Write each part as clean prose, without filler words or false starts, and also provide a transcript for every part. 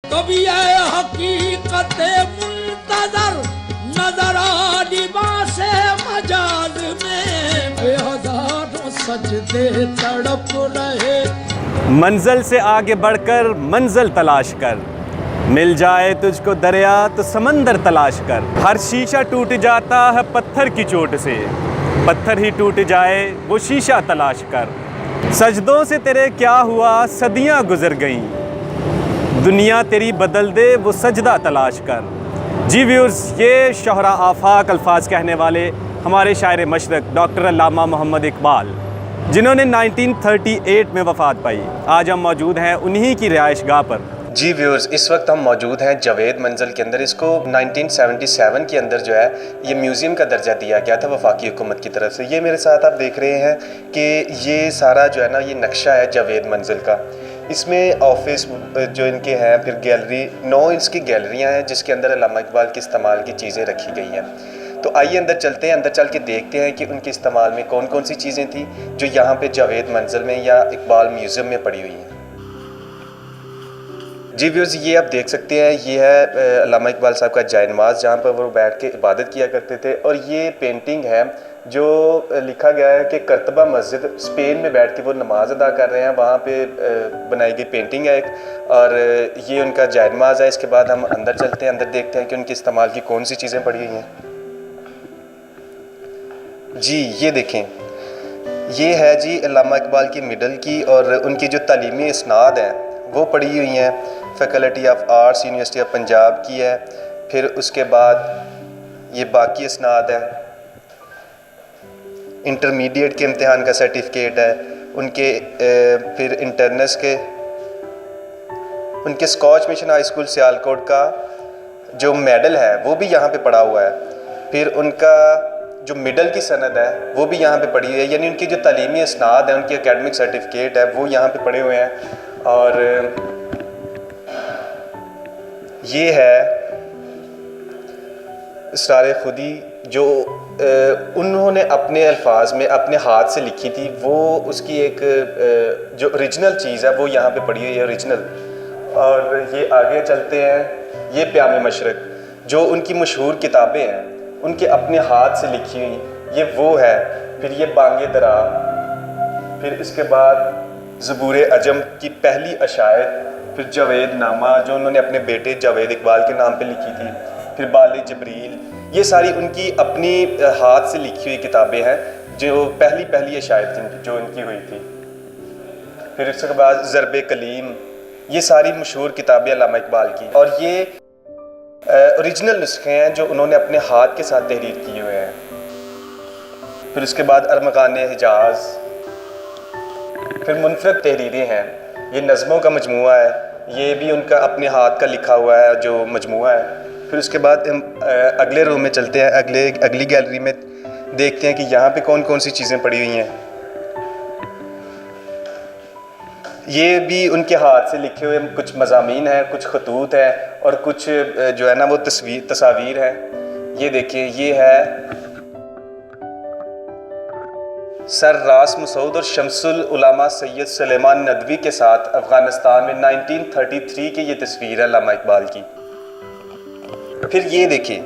कभी ये हकीकत मुंतजर नजर आदिबासे मजाज में बेहजारों सजदे तड़प रहे। मंजिल से आगे बढ़कर मंजिल तलाश कर, मिल जाए तुझको दरिया तो समंदर तलाश कर। हर शीशा टूट जाता है पत्थर की चोट से, पत्थर ही टूट जाए वो शीशा तलाश कर। सजदों से तेरे क्या हुआ सदियां गुजर गईं, दुनिया तेरी बदल दे वो सजदा तलाश कर। जी व्यूअर्स, ये शोहरा आफाक अल्फाज कहने वाले हमारे शायर मशरक़ डॉक्टर अल्लामा मोहम्मद इकबाल, जिन्होंने 1938 में वफ़ात पाई। आज हम मौजूद हैं उन्हीं की रिहाइशगाह पर। जी व्यूअर्स, इस वक्त हम मौजूद हैं जावेद मंजिल के अंदर। इसको 1977 के अंदर जो है ये म्यूज़ियम का दर्जा दिया गया था वफाकी हुकूमत की तरफ से। ये मेरे साथ आप देख रहे हैं कि ये सारा जो है ना ये नक्शा है जावेद मंजिल का। इसमें ऑफिस जो इनके हैं, फिर गैलरी, 9 इंच की गैलरियाँ हैं जिसके अंदर अल्लामा इकबाल के इस्तेमाल की चीज़ें रखी गई हैं। तो आइए अंदर चलते हैं, अंदर चल के देखते हैं कि उनके इस्तेमाल में कौन कौन सी चीज़ें थी जो यहाँ पे जावेद मंजिल में या इकबाल म्यूज़ियम में पड़ी हुई हैं। जी व्यूअर्स, ये आप देख सकते हैं, ये है अल्लामा इकबाल साहब का जाए नमाज जहाँ पर वो बैठ के इबादत किया करते थे। और ये पेंटिंग है जो लिखा गया है कि करतबा मस्जिद स्पेन में बैठ के वो नमाज अदा कर रहे हैं, वहाँ पे बनाई गई पेंटिंग है एक। और ये उनका जाए नमाज है। इसके बाद हम अंदर चलते हैं, अंदर देखते हैं कि उनके इस्तेमाल की कौन सी चीज़ें पड़ी हुई हैं। जी ये देखें, ये है जी अल्लामा इकबाल की मिडल की, और उनकी जो तालीमी इसनाद हैं वो पड़ी हुई हैं। Faculty of arts university of Punjab की है। फिर उसके बाद ये बाकी इसनाद है। इंटरमीडिएट के इम्तिहान का सर्टिफिकेट है उनके। फिर इंटरनेस के, उनके Scotch Mission High School Sialkot का जो मेडल है वो भी यहाँ पे पड़ा हुआ है। फिर उनका जो मिडल की सनद है वो भी यहाँ पे पड़ी हुई है, यानी उनकी जो तालीमी इसनाद है, उनकी एकेडमिक सर्टिफिकेट है वो यहाँ पे पड़े हुए हैं। और ये है इसरार खुदी जो उन्होंने अपने अल्फाज में अपने हाथ से लिखी थी। वो उसकी एक जो ओरिजिनल चीज़ है वो यहाँ पे पड़ी हुई है, ओरिजिनल। और ये आगे चलते हैं, ये प्याम मशरक़ जो उनकी मशहूर किताबें हैं उनके अपने हाथ से लिखी हुई, ये वो है। फिर ये बांगे दरा, फिर इसके बाद ज़बूर अजम की पहली अशायर, फिर जावेद नामा जो उन्होंने अपने बेटे जावेद इकबाल के नाम पे लिखी थी, फिर बाले जबरील, ये सारी उनकी अपनी हाथ से लिखी हुई किताबें हैं जो पहली अशायर थी जो उनकी हुई थी। फिर इसके बाद ज़रबे कलीम, ये सारी मशहूर किताबें अल्लामा इकबाल की, और ये ओरिजिनल नुस्खे हैं जो उन्होंने अपने हाथ के साथ तहरीर किए हुए हैं। फिर उसके बाद अरमगान हिजाज, फिर मुनफरद तहरीरें हैं, ये नज़मों का मजमुआ है, ये भी उनका अपने हाथ का लिखा हुआ है जो मजमुआ है। फिर उसके बाद हम अगले रूम में चलते हैं, अगली गैलरी में देखते हैं कि यहाँ पे कौन कौन सी चीज़ें पड़ी हुई हैं। ये भी उनके हाथ से लिखे हुए कुछ मज़ामीन हैं, कुछ खतूत हैं, और कुछ जो है ना वो तस्वीर हैं। ये देखिए, ये है सर रास मसूद और शमसुल उलमा सैयद सुलेमान नदवी के साथ अफ़गानिस्तान में 1933 की ये तस्वीर है अल्लामा इकबाल की। फिर ये देखिए,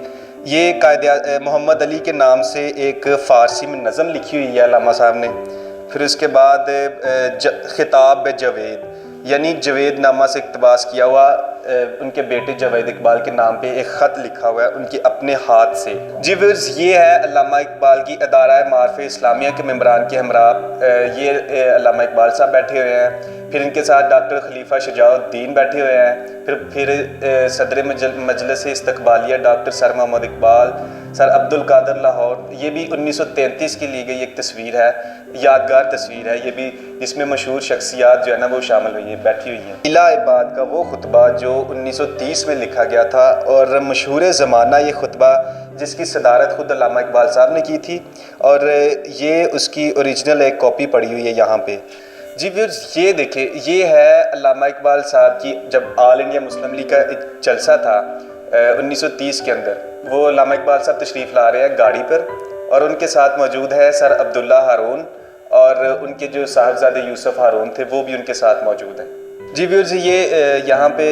ये कायदे मोहम्मद अली के नाम से एक फ़ारसी में नज़म लिखी हुई है अल्लामा साहब ने। फिर उसके बाद खिताब जावेद, यानी जावेद नामा से इक़्तिबास किया हुआ उनके बेटे जावेद इकबाल के नाम पे एक ख़त लिखा हुआ है उनके अपने हाथ से। जी व्यूअर्स, ये है अल्लामा इकबाल की अदारा मार्फ इस्लामिया के मेम्बरान के हमरा, ये अल्लामा इकबाल साहब बैठे हुए हैं। फिर इनके साथ डॉक्टर खलीफा शुजाउद्दीन बैठे हुए हैं। फिर सदर मजलिस इस्तकबालिया doctor sir Mohammad Iqbal, sir Abdul Qadir Lahore. ये भी 1933 की ली गई एक तस्वीर है, यादगार तस्वीर है ये भी, जिसमें मशहूर शख्सियात जो है ना वो शामिल हुई है, बैठी हुई हैं। इला इबाद का वो खुतबा जो 1930 में लिखा गया था, और मशहूर ज़माना ये खुतबा जिसकी सदारत खुद अल्लामा इकबाल साहब ने की थी, और ये उसकी ओरिजिनल एक कॉपी पड़ी हुई है यहाँ पे। जी व्यूअर्स, ये देखिए, ये है अल्लामा इकबाल साहब की जब ऑल इंडिया मुस्लिम लीग का एक जलसा था 1930 के अंदर, वो अल्लामा इकबाल साहब तशरीफ़ ला रहे हैं गाड़ी पर, और उनके साथ मौजूद है सर अब्दुल्ला हारून, और उनके जो साहबजादे यूसुफ हारून थे वो भी उनके साथ मौजूद हैं। जी व्यूअर्स, ये यहाँ पे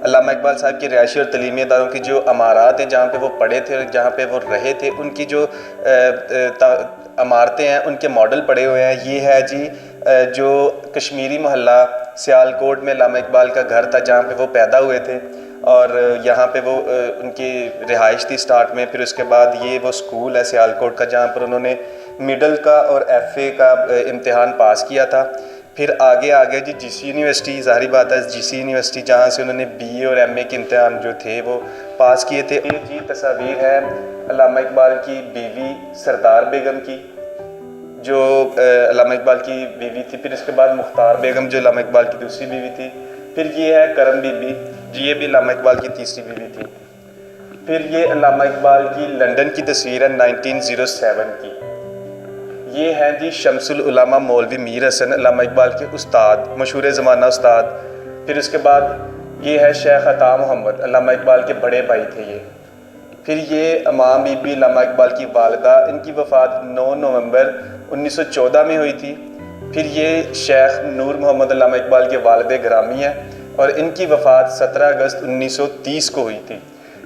अल्लामा इकबाल साहब की रिहायशी और तलीमी इदारों की जो अमारात हैं, जहाँ पे वो पढ़े थे और जहाँ पे वो रहे थे, उनकी जो इमारतें हैं उनके मॉडल पड़े हुए हैं। ये है जी जो कश्मीरी मोहल्ला सियालकोट में अल्लामा इकबाल का घर था, जहाँ पे वो पैदा हुए थे और यहाँ पे वो उनकी रिहाइश थी स्टार्ट में। फिर उसके बाद ये वो स्कूल है सियालकोट का, जहाँ पर उन्होंने मिडल का और FA का इम्तिहान पास किया था। फिर आगे जी GC यूनिवर्सिटी, ज़ाहिर बात है GC यूनिवर्सिटी, जहाँ से उन्होंने BA और MA के इम्तिहान जो थे वो पास किए थे। ये जी तस्वीर है अल्लामा इकबाल की बीवी सरदार बेगम की, जो अल्लामा इकबाल की बीवी थी। फिर इसके बाद मुख्तार बेगम जो अल्लामा इकबाल की दूसरी बीवी थी। फिर ये है करम बीबी जी, ये भी अल्लामा इकबाल की तीसरी बीवी थी। फिर ये अल्लामा इकबाल की लंदन की तस्वीर है 1907 की। ये हैं जी शमसुल उलमा मौलवी मीर हसन, अल्लामा इकबाल के उस्ताद, मशहूर ज़माना उस्ताद। फिर उसके बाद ये है शेख अता मोहम्मद, अल्लामा इकबाल के बड़े भाई थे ये। फिर ये इमाम बीबी अल्लामा इकबाल की वालिदा, इनकी वफ़ात 9 नवंबर 1914 में हुई थी। फिर ये शेख नूर मोहम्मद अल्लामा इकबाल के वालिद ग्रामी हैं और इनकी वफ़ात 17 अगस्त 1930 को हुई थी।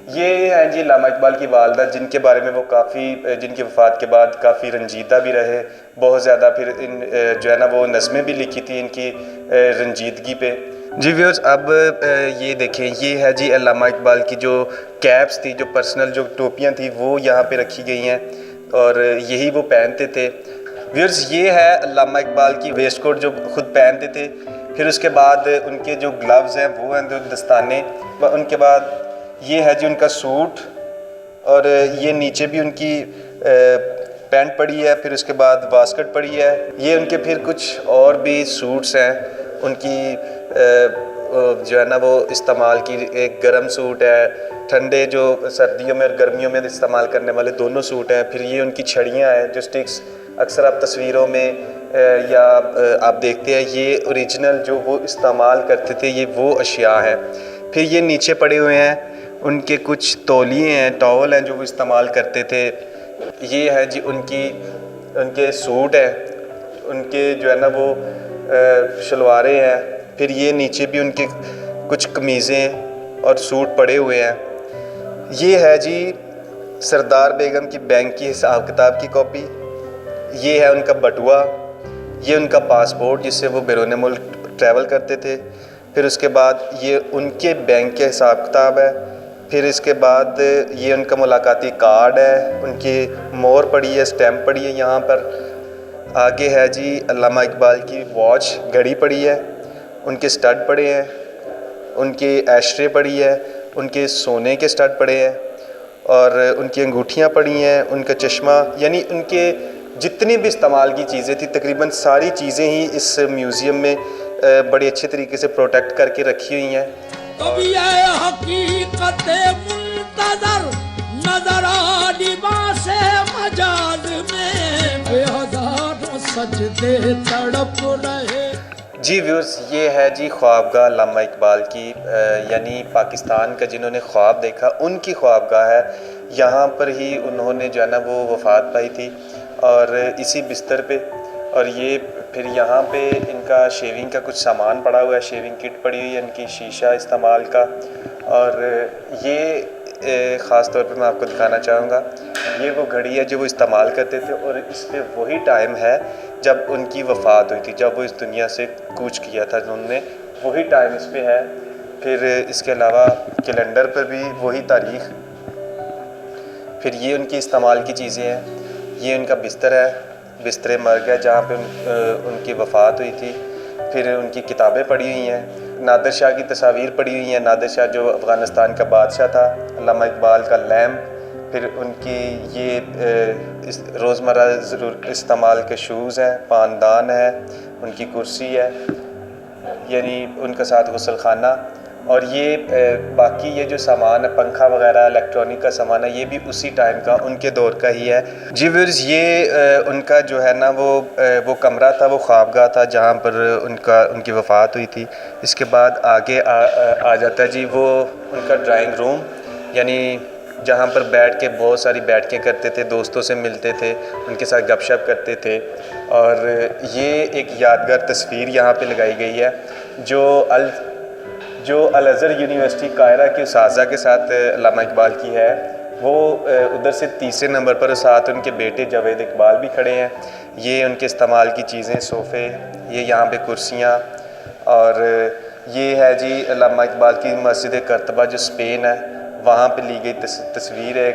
ये हैं जी अल्लामा इकबाल की वालिदा, जिनके बारे में वो जिनकी वफ़ात के बाद काफ़ी रंजीदा भी रहे बहुत ज़्यादा। फिर इन जो है ना वो नज़में भी लिखी थी इनकी रंजीदगी पे। जी व्यूअर्स, अब ये देखें, ये है जी अल्लामा इकबाल की जो कैप्स थी, जो पर्सनल जो टोपियाँ थी, वो यहाँ पे रखी गई हैं और यही वो पहनते थे। व्यूअर्स, ये है अल्लामा इकबाल की वेस्ट कोट जो ख़ुद पहनते थे। फिर उसके बाद उनके जो ग्लव्स हैं वो हैं जो दस्ताने। उनके बाद ये है जी उनका सूट और ये नीचे भी उनकी पैंट पड़ी है। फिर उसके बाद वास्कट पड़ी है। ये उनके फिर कुछ और भी सूट्स हैं उनकी जो है ना वो इस्तेमाल की। एक गर्म सूट है, ठंडे जो सर्दियों में और गर्मियों में इस्तेमाल करने वाले दोनों सूट हैं। फिर ये उनकी छड़ियाँ हैं जो स्टिक्स अक्सर आप तस्वीरों में या आप देखते हैं, ये ओरिजिनल जो वो इस्तेमाल करते थे, ये वो अशिया है। फिर ये नीचे पड़े हुए हैं उनके कुछ तौलिए हैं, टॉवल हैं जो वो इस्तेमाल करते थे। ये है जी उनके सूट हैं, उनके जो है ना वो शलवारें हैं। फिर ये नीचे भी उनके कुछ कमीज़ें और सूट पड़े हुए हैं। ये है जी सरदार बेगम की बैंक की हिसाब किताब की कॉपी। ये है उनका बटुआ, ये उनका पासपोर्ट जिससे वो बैरून मुल्क ट्रैवल करते थे। फिर उसके बाद ये उनके बैंक के हिसाब किताब है। फिर इसके बाद ये उनका मुलाकाती कार्ड है, उनकी मोहर पड़ी है, स्टैम्प पड़ी है यहाँ पर। आगे है जी अल्लामा इकबाल की वॉच, घड़ी पड़ी है, उनके स्टड पड़े हैं, उनकी एशरे पड़ी है, उनके सोने के स्टड पड़े हैं और उनकी अंगूठियाँ पड़ी हैं, उनका चश्मा, यानी उनके जितनी भी इस्तेमाल की चीज़ें थी तकरीबन सारी चीज़ें ही इस म्यूज़ियम में बड़े अच्छे तरीके से प्रोटेक्ट करके रखी हुई हैं। कभी ये हकीकत मुंतज़र नजर आ लिबास मजाज में बेहज़ारों सजदे तड़प रहे। जी व्यूअर्स, ये है जी ख्वाबगाह अल्लामा इकबाल की, यानी पाकिस्तान का जिन्होंने ख्वाब देखा उनकी ख्वाबगाह है। यहाँ पर ही उन्होंने जो है ना वो वफ़ात पाई थी और इसी बिस्तर पे। और ये फिर यहाँ पे इनका शेविंग का कुछ सामान पड़ा हुआ है, शेविंग किट पड़ी हुई है इनकी, शीशा इस्तेमाल का। और ये ख़ास तौर पे मैं आपको दिखाना चाहूँगा, ये वो घड़ी है जो वो इस्तेमाल करते थे और इस पे वही टाइम है जब उनकी वफ़ात हुई थी, जब वो इस दुनिया से कूच किया था उन्होंने, वही टाइम इस पे है। फिर इसके अलावा कैलेंडर पर भी वही तारीख़। फिर ये उनकी इस्तेमाल की चीज़ें हैं। ये उनका बिस्तर है, बिस्तर मर्ग है जहाँ पे उनकी वफ़ात हुई थी। फिर उनकी किताबें पड़ी हुई हैं, नादिर शाह की तस्वीर पड़ी हुई हैं, नादिर शाह जो अफ़गानिस्तान का बादशाह था, अल्लामा इकबाल का लैम्प। फिर उनकी ये रोज़मर्रा ज़रूर इस्तेमाल के शूज़ हैं, पानदान है, उनकी कुर्सी है, यानी उनका साथ गुस्लखाना। और ये बाकी ये जो सामान है, पंखा वगैरह इलेक्ट्रॉनिक का सामान है, ये भी उसी टाइम का उनके दौर का ही है। जी व्यूअर्स, ये उनका जो है ना वो कमरा था, वो ख्वाबगाह था जहाँ पर उनकी वफ़ात हुई थी। इसके बाद आगे आ जाता है जी वो उनका ड्राइंग रूम, यानी जहाँ पर बैठ के बहुत सारी बैठकें करते थे, दोस्तों से मिलते थे, उनके साथ गपशप करते थे। और ये एक यादगार तस्वीर यहाँ पे लगाई गई है। जो अल अज़हर यूनिवर्सिटी कायरा के उसाज़ा के साथ अल्लामा इकबाल की है, वो उधर से तीसरे नंबर पर, साथ उनके बेटे जावेद इकबाल भी खड़े हैं। ये उनके इस्तेमाल की चीज़ें, सोफ़े, ये यहाँ पे कुर्सियाँ, और ये है जी अल्लामा इकबाल की मस्जिद करतबा जो स्पेन है, वहाँ पे ली गई तस्वीर है,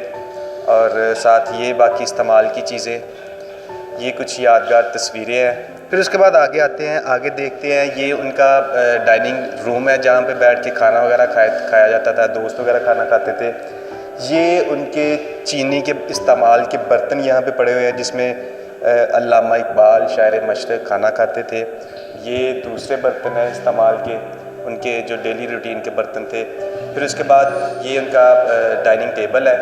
और साथ ये बाकी इस्तेमाल की चीज़ें, ये कुछ यादगार तस्वीरें हैं। फिर उसके बाद आगे आते हैं, आगे देखते हैं, ये उनका डाइनिंग रूम है जहाँ पे बैठ के खाना वगैरह खाया जाता था, दोस्त वगैरह खाना खाते थे। ये उनके चीनी के इस्तेमाल के बर्तन यहाँ पे पड़े हुए हैं, जिसमें अल्लामा इकबाल शायर मशरक़ खाना खाते थे। ये दूसरे बर्तन हैं इस्तेमाल के, उनके जो डेली रूटीन के बर्तन थे। फिर उसके बाद ये उनका डाइनिंग टेबल है,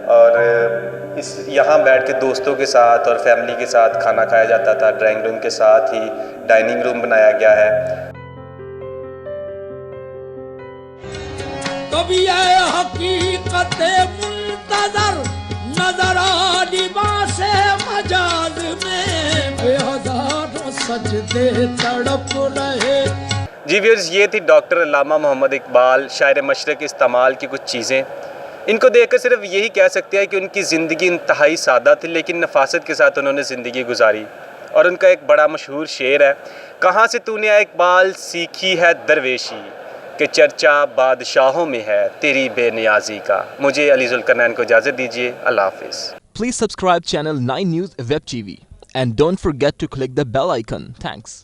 और यहाँ बैठ के दोस्तों के साथ और फैमिली के साथ खाना खाया जाता था। ड्राइंग रूम के साथ ही डाइनिंग रूम बनाया गया है। कभी ये हकीकत मुंतज़र नजर आ लिबास मजाज में, बेहज़ारों सजदे तड़प रहे। जी व्यूअर्स, ये थी डॉक्टर अल्लामा मोहम्मद इकबाल शायर मशरक़ इस्तेमाल की कुछ चीज़ें। इनको देखकर सिर्फ यही कह सकते हैं कि उनकी ज़िंदगी इंतहाई सादा थी, लेकिन नफासत के साथ उन्होंने ज़िंदगी गुजारी। और उनका एक बड़ा मशहूर शेर है, कहाँ से तूने आए इकबाल सीखी है दरवेशी, कि चर्चा बादशाहों में है तेरी बेनियाजी का। मुझे अली ज़ुल्करनैन को इजाज़त दीजिए। अल्लाह हाफ़िज़। Please subscribe channel 9 News Web TV and don't forget to click the bell icon. Thanks.